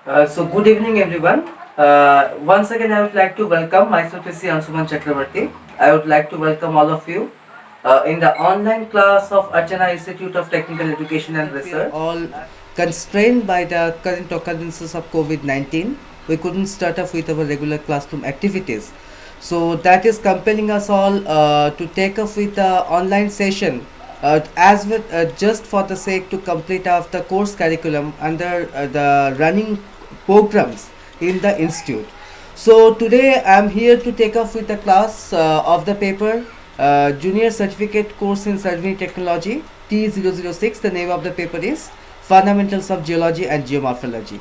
So good evening everyone. Once again I would like to welcome myself is Ansuman Chakravarti. I would like to welcome all of you in the online class of Archana Institute of Technical Education and Research. All constrained by the current occurrences of COVID-19, we couldn't start off with our regular classroom activities. So that is compelling us all to take up with the online session as with just for the sake to complete of the course curriculum under the running programs in the institute. So today I am here to take up with the class of the paper Junior Certificate Course in Surveying Technology T006. The name of the paper is Fundamentals of Geology and Geomorphology.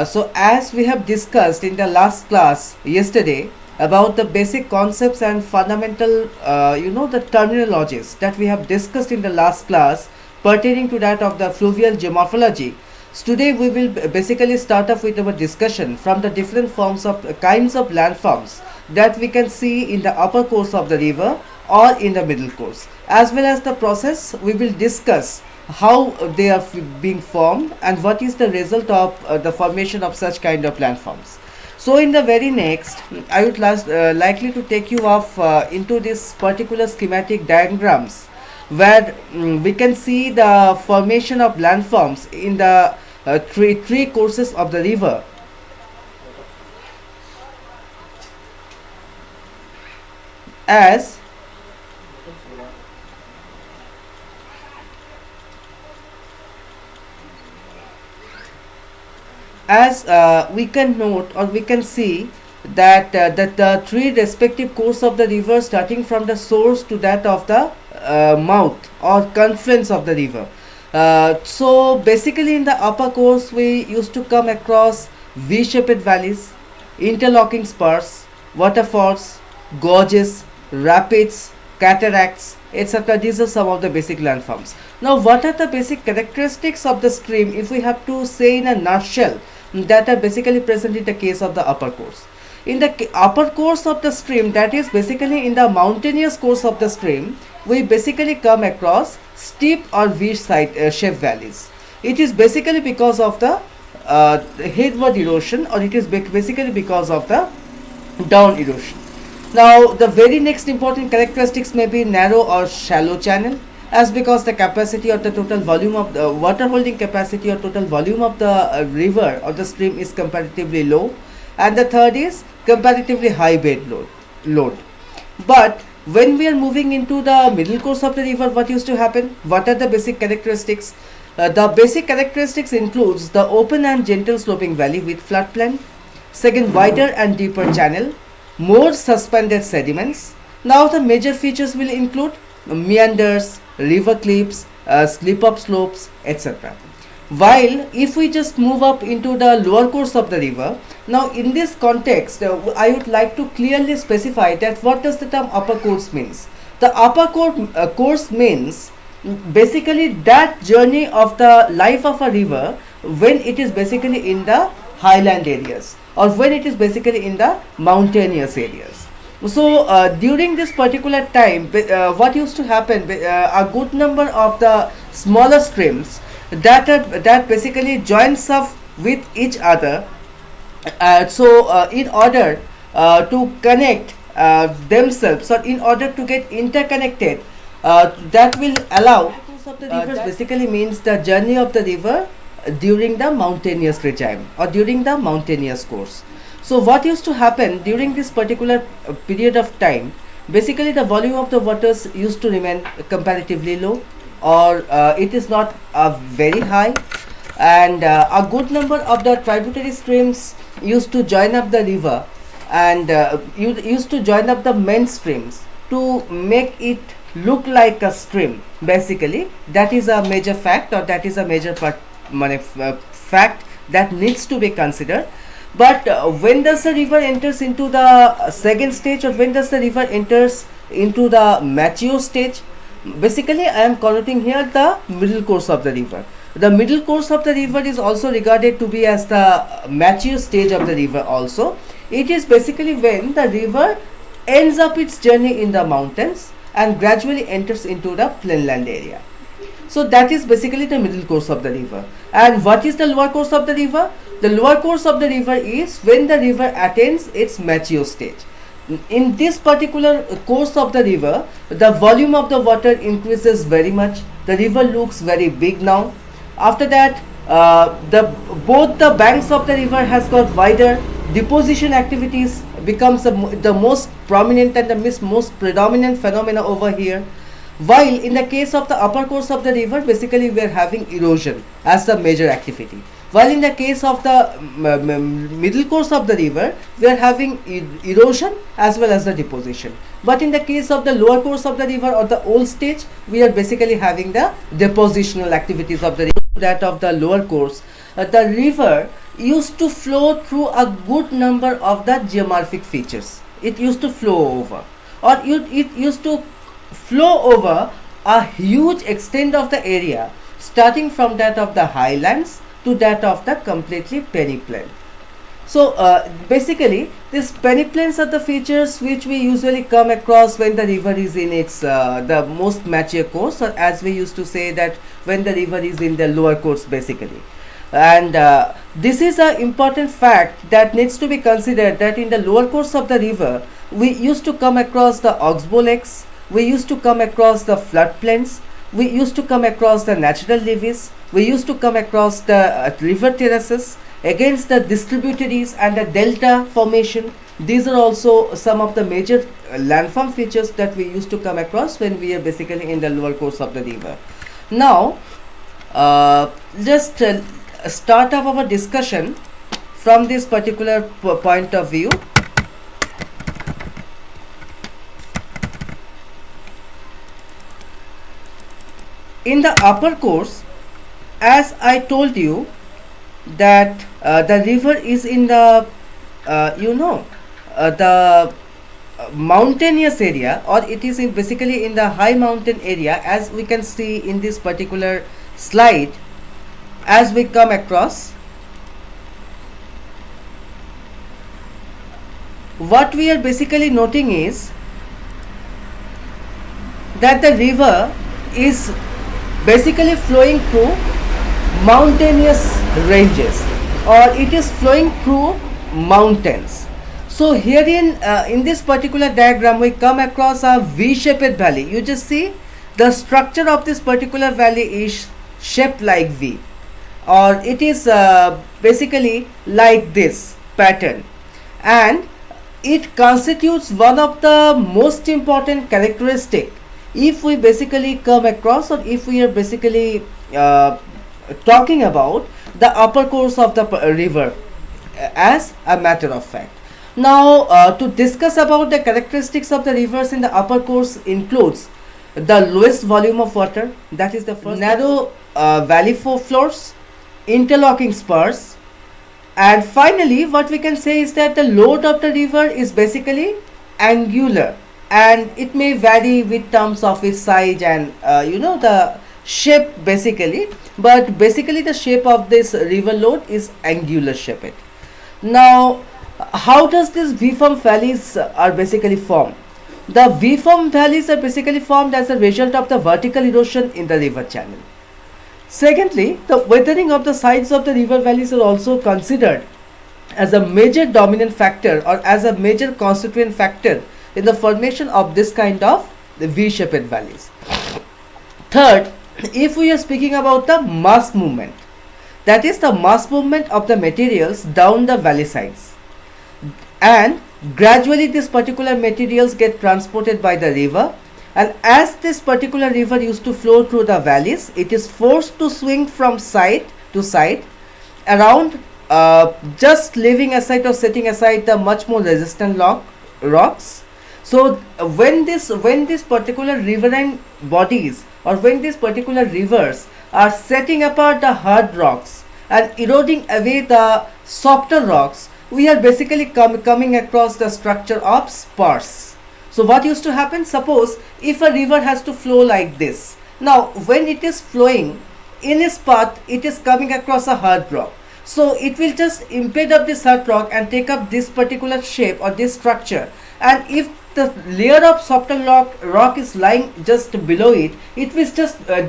So as we have discussed in the last class yesterday about the basic concepts and fundamental the terminologies that we have discussed in the last class pertaining to that of the fluvial geomorphology. So today we will basically start off with our discussion from the different forms of kinds of landforms that we can see in the upper course of the river or in the middle course, as well as the process we will discuss how they are being formed and what is the result of the formation of such kind of landforms. So in the very next, I would likely to take you off into this particular schematic diagrams where we can see the formation of landforms in the three courses of the river. As we can note or we can see that the three respective course of the river starting from the source to that of the mouth or confluence of the river. So basically in the upper course we used to come across V-shaped valleys, interlocking spurs, waterfalls, gorges, rapids, cataracts, etc. These are some of the basic landforms. Now what are the basic characteristics of the stream if we have to say in a nutshell that are basically present in the case of the upper course? In the upper course of the stream, that is basically in the mountainous course of the stream, we basically come across steep or V-shaped valleys. It is basically because of the headward erosion, or it is basically because of the down erosion. Now the very next important characteristics may be narrow or shallow channel, as because the capacity or the total volume of the water holding capacity or total volume of the river or the stream is comparatively low, and the third is comparatively high bed load. But when we are moving into the middle course of the river, what used to happen? What are the basic characteristics? The basic characteristics includes the open and gentle sloping valley with floodplain, second wider and deeper channel, more suspended sediments. Now the major features will include meanders, river cliffs, slip-up slopes, etc. While if we just move up into the lower course of the river, now in this context I would like to clearly specify that what does the term upper course means. The upper course means basically that journey of the life of a river when it is basically in the highland areas or when it is basically in the mountainous areas. So during this particular time what used to happen, a good number of the smaller streams that basically joins up with each other. In order to connect themselves, or in order to get interconnected, that will allow of the rivers basically means the journey of the river during the mountainous regime or during the mountainous course. So what used to happen during this particular period of time, basically the volume of the waters used to remain comparatively low, or it is not very high, and a good number of the tributary streams used to join up the river and used to join up the main streams to make it look like a stream. Basically that is a major fact, or that is a major fact that needs to be considered. But when does the river enters into the second stage, or when does the river enters into the mature stage? Basically I am connoting here the middle course of the river. The middle course of the river is also regarded to be as the mature stage of the river also. It is basically when the river ends up its journey in the mountains and gradually enters into the plainland area. So that is basically the middle course of the river. And what is the lower course of the river? The lower course of the river is when the river attains its mature stage. In this particular course of the river, the volume of the water increases very much. The river looks very big now. After that, both the banks of the river has got wider. Deposition activities becomes the most prominent and the most predominant phenomena over here. While in the case of the upper course of the river, basically we are having erosion as the major activity. While in the case of the middle course of the river, we are having erosion as well as the deposition. But in the case of the lower course of the river or the old stage, we are basically having the depositional activities of the river. That of the lower course, the river used to flow through a good number of the geomorphic features. It used to flow over, or it used to flow over a huge extent of the area, starting from that of the highlands to that of the completely peneplain. So basically these peneplains are the features which we usually come across when the river is in its the most mature course, or as we used to say that when the river is in the lower course basically. And this is an important fact that needs to be considered, that in the lower course of the river we used to come across the oxbow lakes, we used to come across the floodplains, we used to come across the natural levees, we used to come across the river terraces, against the distributaries and the delta formation. These are also some of the major landform features that we used to come across when we are basically in the lower course of the river. Now just start up our discussion from this particular point of view. In the upper course, as I told you, that the river is in the the mountainous area, or it is basically in the high mountain area, as we can see in this particular slide. As we come across, what we are basically noting is that the river is basically flowing through mountainous ranges, or it is flowing through mountains. So here in this particular diagram we come across a V-shaped valley. You just see the structure of this particular valley is shaped like V, or it is basically like this pattern, and it constitutes one of the most important characteristic if we basically come across, or if we are basically talking about the upper course of the river as a matter of fact. Now to discuss about the characteristics of the rivers in the upper course includes the lowest volume of water, that is the first, narrow valley floors, interlocking spurs, and finally what we can say is that the load of the river is basically angular, and it may vary with terms of its size and the shape basically, but basically the shape of this river load is angular shaped. Now how does these V-form valleys are basically formed? The V-form valleys are basically formed as a result of the vertical erosion in the river channel. Secondly, the weathering of the sides of the river valleys are also considered as a major dominant factor, or as a major constituent factor in the formation of this kind of the V-shaped valleys. Third, if we are speaking about the mass movement, that is the mass movement of the materials down the valley sides, and gradually these particular materials get transported by the river, and as this particular river used to flow through the valleys, it is forced to swing from side to side around, just leaving aside or setting aside the much more resistant rocks. So when this particular riverine bodies, or when these particular rivers are setting apart the hard rocks and eroding away the softer rocks, we are basically coming across the structure of spurs. So what used to happen, suppose if a river has to flow like this, now when it is flowing in its path, it is coming across a hard rock, so it will just impede up this hard rock and take up this particular shape or this structure, and if the layer of softer rock is lying just below it, it will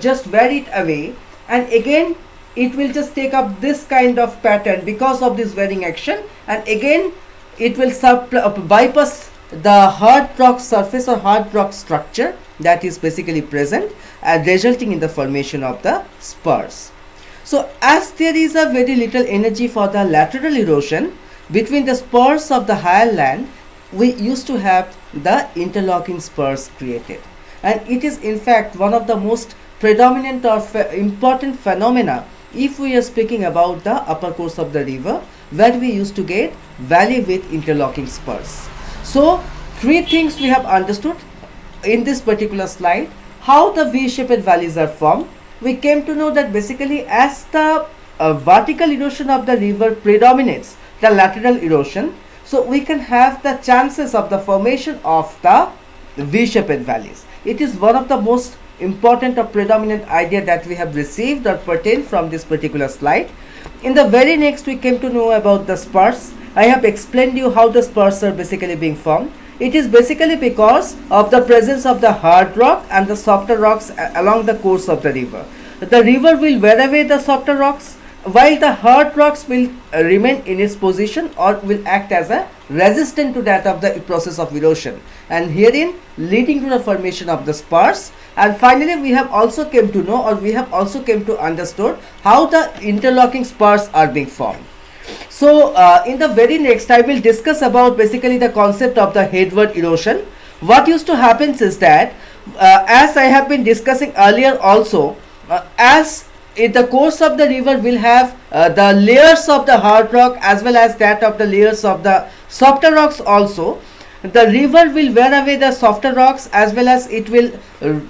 just wear it away, and again it will just take up this kind of pattern because of this wearing action, and again it will bypass the hard rock surface or hard rock structure that is basically present, and resulting in the formation of the spurs. So as there is a very little energy for the lateral erosion between the spurs of the higher land, we used to have the interlocking spurs created, and it is in fact one of the most predominant or important phenomena if we are speaking about the upper course of the river, where we used to get valley with interlocking spurs. So three things we have understood in this particular slide: how the V-shaped valleys are formed. We came to know that basically as the vertical erosion of the river predominates the lateral erosion, so we can have the chances of the formation of the V-shaped valleys. It is one of the most important or predominant idea that we have received or pertained from this particular slide. In the very next, we came to know about the spurs. I have explained you how the spurs are basically being formed. It is basically because of the presence of the hard rock and the softer rocks along the course of the river. The river will wear away the softer rocks, while the hard rocks will remain in its position or will act as a resistant to that of the process of erosion, and herein leading to the formation of the spurs. And finally, we have also came to know, or we have also came to understood how the interlocking spurs are being formed. So in the very next, I will discuss about basically the concept of the headward erosion. What used to happen is that as I have been discussing earlier also, as in the course of the river will have the layers of the hard rock as well as that of the layers of the softer rocks also. The river will wear away the softer rocks as well as it will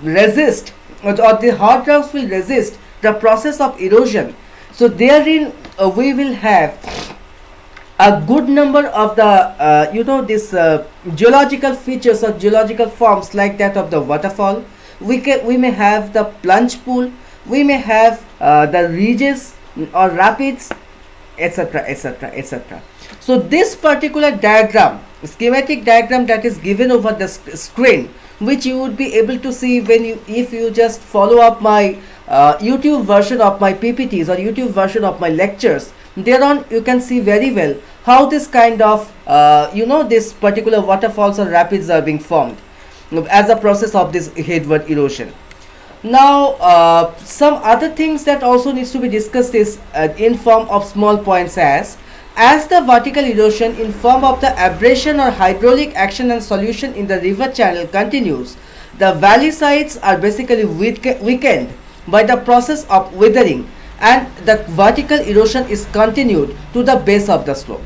resist, or the hard rocks will resist the process of erosion. So therein we will have a good number of the geological features or geological forms like that of the waterfall. We may have the plunge pool, we may have the ridges or rapids, etc., etc., etc. So this particular diagram, schematic diagram that is given over the screen, which you would be able to see if you just follow up my YouTube version of my PPTs or YouTube version of my lectures. Thereon you can see very well how this kind of this particular waterfalls or rapids are being formed as a process of this headward erosion. Now some other things that also needs to be discussed is in form of small points, as the vertical erosion in form of the abrasion or hydraulic action and solution in the river channel continues, the valley sides are basically weakened by the process of weathering, and the vertical erosion is continued to the base of the slope.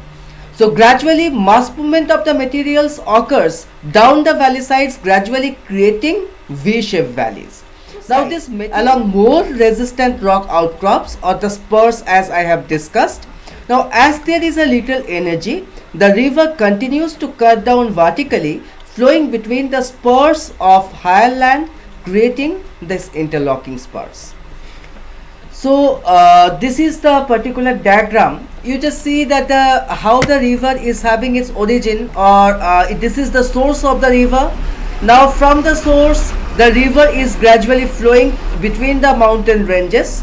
So gradually mass movement of the materials occurs down the valley sides, gradually creating V-shaped valleys. Now this along more resistant rock outcrops or the spurs, as I have discussed. Now as there is a little energy, the river continues to cut down vertically, flowing between the spurs of higher land, creating this interlocking spurs. So this is the particular diagram. You just see that how the river is having its origin, or this is the source of the river. Now from the source, the river is gradually flowing between the mountain ranges.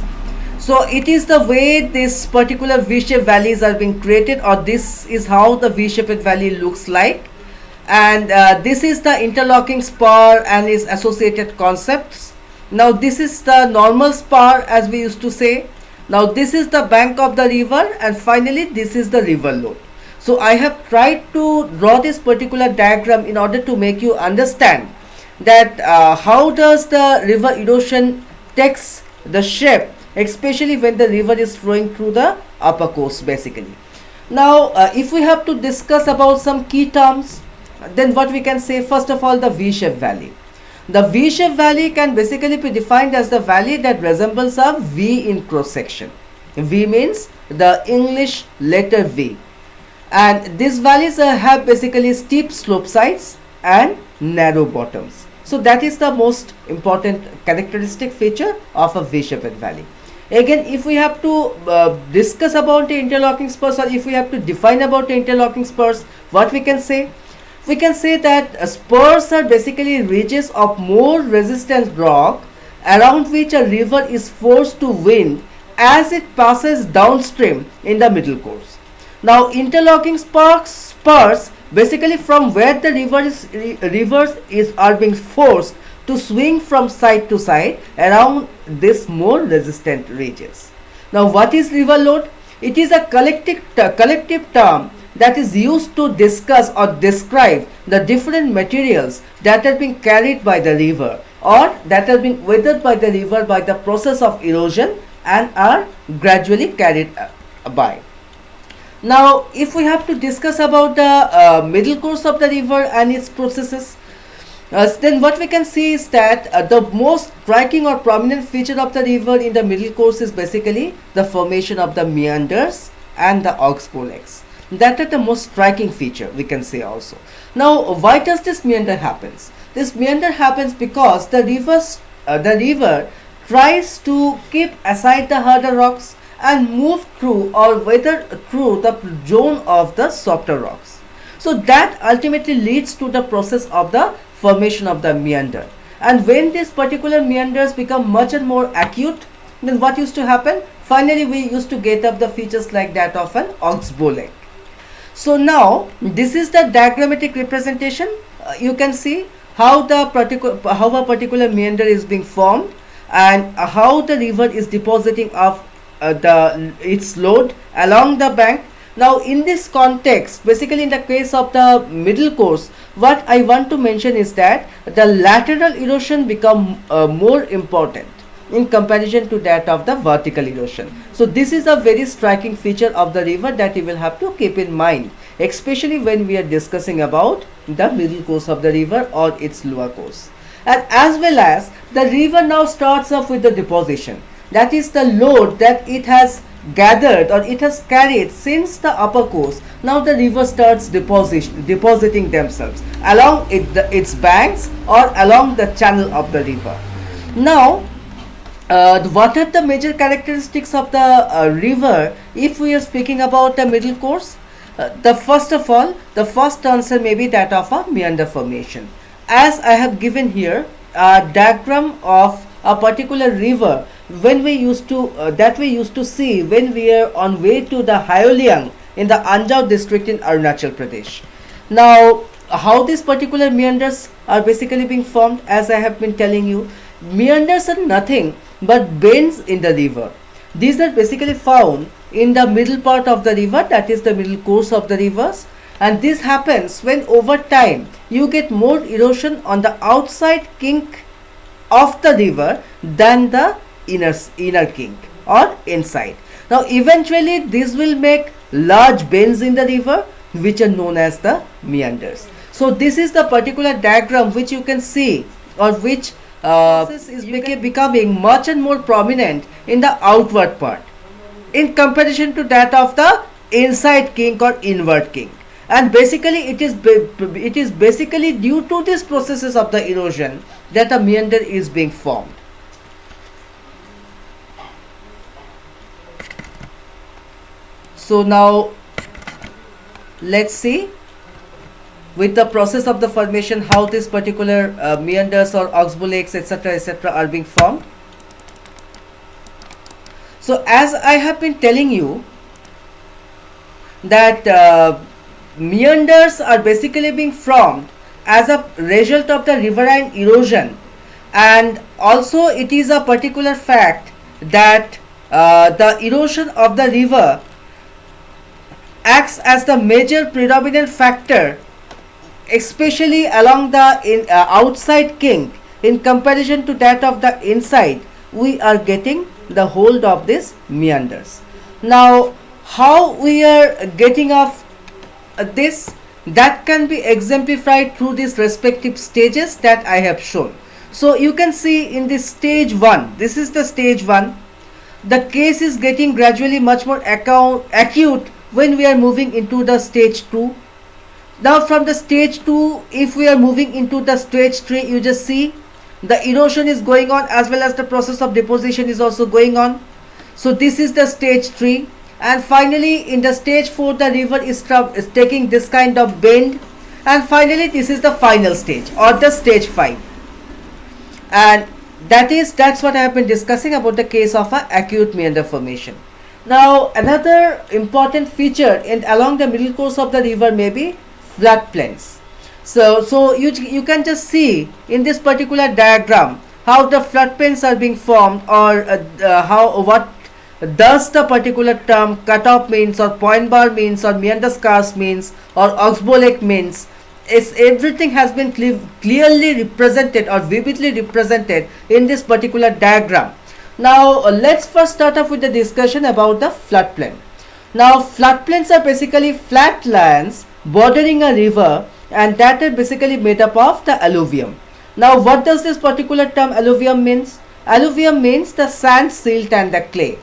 So it is the way this particular V-shaped valleys are being created, or this is how the V-shaped valley looks like. And this is the interlocking spur and its associated concepts. Now this is the normal spur, as we used to say. Now this is the bank of the river, and finally this is the river load. So I have tried to draw this particular diagram in order to make you understand that how does the river erosion takes the shape, especially when the river is flowing through the upper course basically. Now if we have to discuss about some key terms, then what we can say, first of all, the V-shaped valley. The V-shaped valley can basically be defined as the valley that resembles a V in cross section. V means the English letter V, and these valleys have basically steep slope sides and narrow bottoms. So that is the most important characteristic feature of a V-shaped valley. Again, if we have to discuss about the interlocking spurs, or if we have to define about the interlocking spurs, what we can say, We can say that spurs are basically ridges of more resistant rock around which a river is forced to wind as it passes downstream in the middle course. Now interlocking spurs basically from where the rivers are being forced to swing from side to side around this more resistant ridges. Now what is river load? It is a collective term that is used to discuss or describe the different materials that are being carried by the river or that are being weathered by the river by the process of erosion and are gradually carried by. Now if we have to discuss about the middle course of the river and its processes, then what we can see is that the most striking or prominent feature of the river in the middle course is basically the formation of the meanders and the oxbow lakes. That are the most striking feature, we can say also. Now why does this meander happens? This meander happens because the river tries to keep aside the harder rocks and move through or weather through the zone of the softer rocks. So that ultimately leads to the process of the formation of the meander. And when these particular meanders become much and more acute, then what used to happen? Finally we used to get up the features like that of an oxbow lake. So now this is the diagrammatic representation. You can see how a particular meander is being formed and how the river is depositing of its load along the bank. Now in this context, basically in the case of the middle course, what I want to mention is that the lateral erosion become more important in comparison to that of the vertical erosion. So this is a very striking feature of the river that you will have to keep in mind, especially when we are discussing about the middle course of the river or its lower course. And as well as the river now starts off with the deposition, that is the load that it has gathered or it has carried since the upper course. Now the river starts depositing themselves along its banks or along the channel of the river. Now what are the major characteristics of the river if we are speaking about the middle course? First of all, the first answer may be that of a meander formation. As I have given here a diagram of a particular river when we used to see when we are on way to the Hyoliang in the Anjaw district in Arunachal Pradesh. Now how these particular meanders are basically being formed, as I have been telling you, meanders are nothing but bends in the river. These are basically found in the middle part of the river, that is the middle course of the rivers, and this happens when over time you get more erosion on the outside kink of the river than the inner kink or inside. Now eventually this will make large bends in the river which are known as the meanders. So this is the particular diagram which you can see, or which is becoming much and more prominent in the outward part in comparison to that of the inside kink or inward kink. And basically it is basically due to these processes of the erosion that a meander is being formed. So now let's see with the process of the formation how this particular meanders or oxbow lakes etc. are being formed. So as I have been telling you that meanders are basically being formed as a result of the riverine erosion, and also it is a particular fact that the erosion of the river acts as the major predominant factor, especially along the outside kink in comparison to that of the inside. We are getting the hold of these meanders. Now how we are getting off this, that can be exemplified through these respective stages that I have shown. So you can see in this stage 1, this is the stage 1, the case is getting gradually much more acute when we are moving into the stage 2. Now from the stage 2, if we are moving into the stage 3, you just see the erosion is going on as well as the process of deposition is also going on. So this is the stage 3, and finally in the stage 4 the river is taking this kind of bend, And finally, this is the final stage or the stage 5, and that's what I have been discussing about the case of a acute meander formation. Now another important feature in along the middle course of the river may be floodplains. So you can just see in this particular diagram how the floodplains are being formed, or how what does the particular term cutoff means, or point bar means, or meander scars means, or oxbow lake means. Is everything has been clearly represented or vividly represented in this particular diagram. Now let's first start off with the discussion about the floodplain. Now floodplains are basically flat lands bordering a river, and that are basically made up of the alluvium. Now what does this particular term alluvium means? Alluvium means the sand, silt and the clay.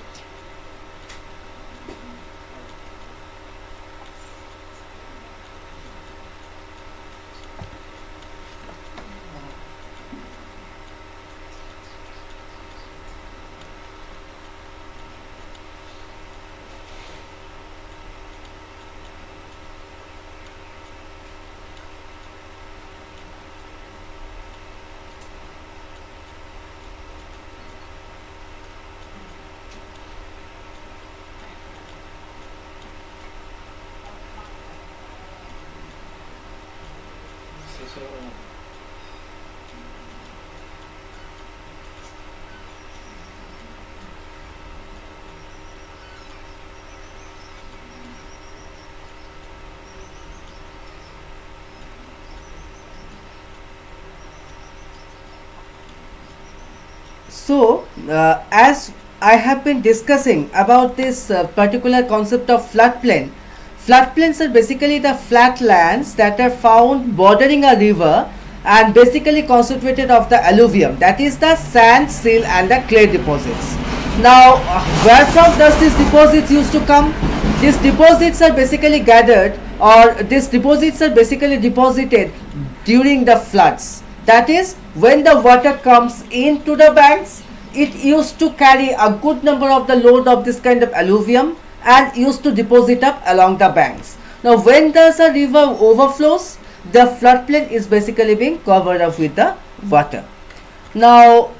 So as I have been discussing about this particular concept of floodplain, floodplains are basically the flat lands that are found bordering a river and basically constituted of the alluvium, that is the sand, silt and the clay deposits. Now where from does these deposits used to come? These deposits are basically gathered, or these deposits are basically deposited during the floods. That is, when the water comes into the banks, it used to carry a good number of the load of this kind of alluvium and used to deposit up along the banks. Now when does a river overflows, the floodplain is basically being covered up with the water. Now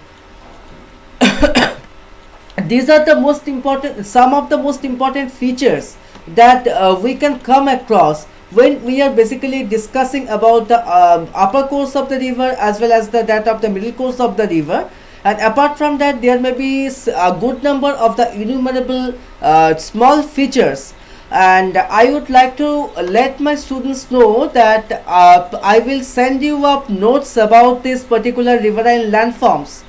these are the most important, some of the most important features that we can come across when we are basically discussing about the upper course of the river as well as that of the middle course of the river. And apart from that, there may be a good number of the innumerable small features, and I would like to let my students know that I will send you up notes about this particular riverine landforms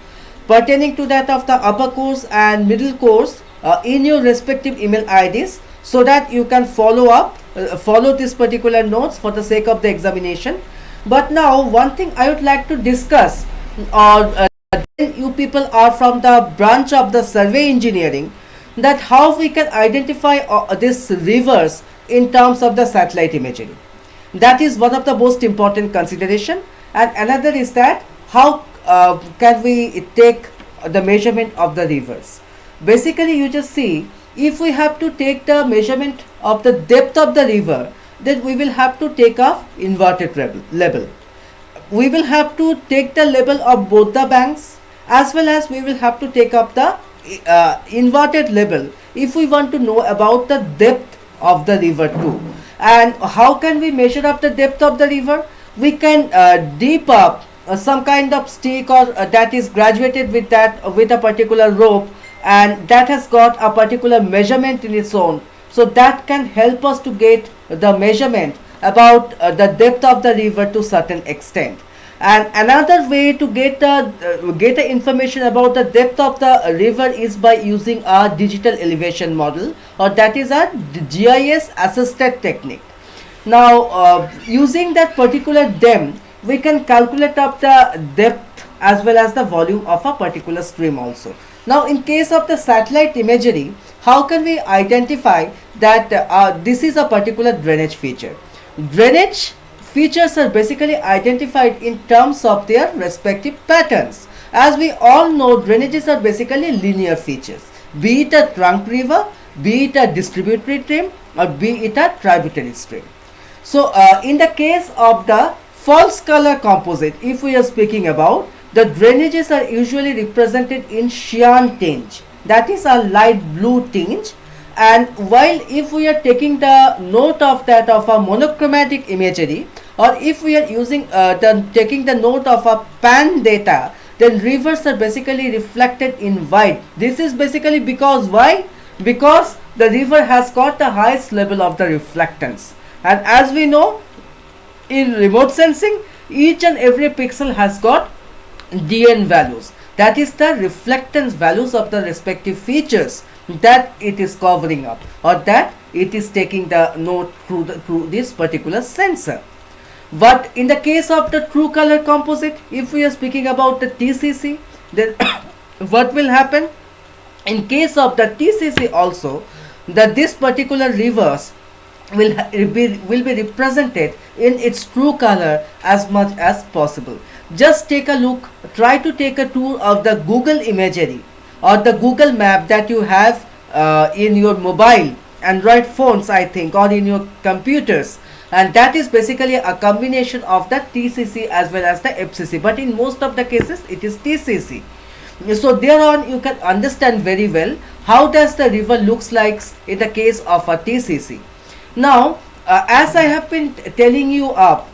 pertaining to that of the upper course and middle course in your respective email IDs, so that you can follow this particular notes for the sake of the examination. But now one thing I would like to discuss, or when you people are from the branch of the survey engineering, that how we can identify these rivers in terms of the satellite imagery. That is one of the most important consideration. And another is that how can we take the measurement of the rivers. Basically you just see, if we have to take the measurement of the depth of the river, then we will have to take off inverted level. We will have to take the level of both the banks, as well as we will have to take up the inverted level if we want to know about the depth of the river too. And how can we measure up the depth of the river? We can deep up some kind of stick, or that is graduated with a particular rope, and that has got a particular measurement in its own. So that can help us to get the measurement about the depth of the river to certain extent. And another way to get the information about the depth of the river is by using a digital elevation model, or that is a GIS assisted technique. Now using that particular DEM, we can calculate up the depth as well as the volume of a particular stream also. Now in case of the satellite imagery, how can we identify that this is a particular drainage feature? Drainage features are basically identified in terms of their respective patterns. As we all know, drainages are basically linear features, be it a trunk river, be it a distributary stream, or be it a tributary stream. So in the case of the false color composite, if we are speaking about, the drainages are usually represented in cyan tinge, that is a light blue tinge. And while if we are taking the note of that of a monochromatic imagery, or if we are using taking the note of a pan data, then rivers are basically reflected in white. This is basically because why? Because the river has got the highest level of the reflectance, and as we know, in remote sensing, each and every pixel has got DN values, that is the reflectance values of the respective features that it is covering up, or that it is taking the note through this particular sensor. But in the case of the true color composite, if we are speaking about the TCC, then what will happen? In case of the TCC also, that this particular rivers will be represented in its true color as much as possible. Just take a look, try to take a tour of the Google imagery or the Google map that you have in your mobile Android phones, I think, or in your computers, and that is basically a combination of the TCC as well as the FCC, but in most of the cases it is TCC. So thereon you can understand very well how does the river looks like in the case of a TCC. Now as I have been telling you up,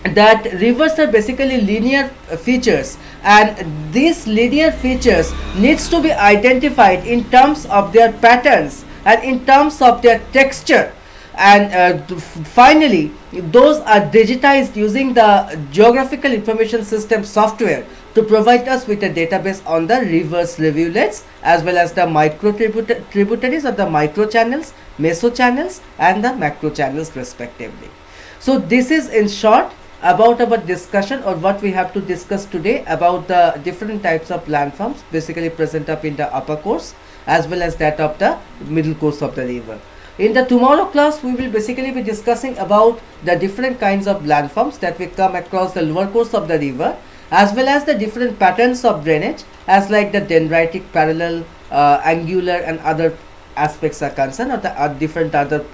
that rivers are basically linear features, and these linear features needs to be identified in terms of their patterns and in terms of their texture, and finally those are digitized using the geographical information system software to provide us with a database on the rivers rivulets as well as the micro tributaries or the micro channels, meso channels, and the macro channels respectively. So this is in short about our discussion, or what we have to discuss today about the different types of landforms basically present up in the upper course as well as that of the middle course of the river. In the tomorrow class, we will basically be discussing about the different kinds of landforms that we come across the lower course of the river, as well as the different patterns of drainage, as like the dendritic, parallel, angular, and other aspects are concerned, or the different other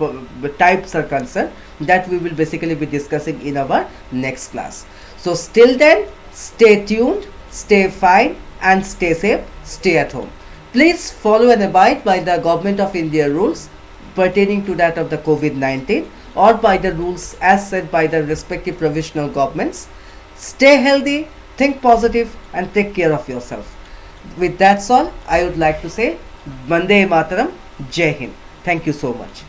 types are concerned, that we will basically be discussing in our next class. So till then, stay tuned, stay fine, and stay safe, stay at home. Please follow and abide by the Government of India rules pertaining to that of the COVID-19, or by the rules as set by the respective provisional governments. Stay healthy, think positive, and take care of yourself. With that's all, I would like to say Vande Mataram, Jai Hind. Thank you so much.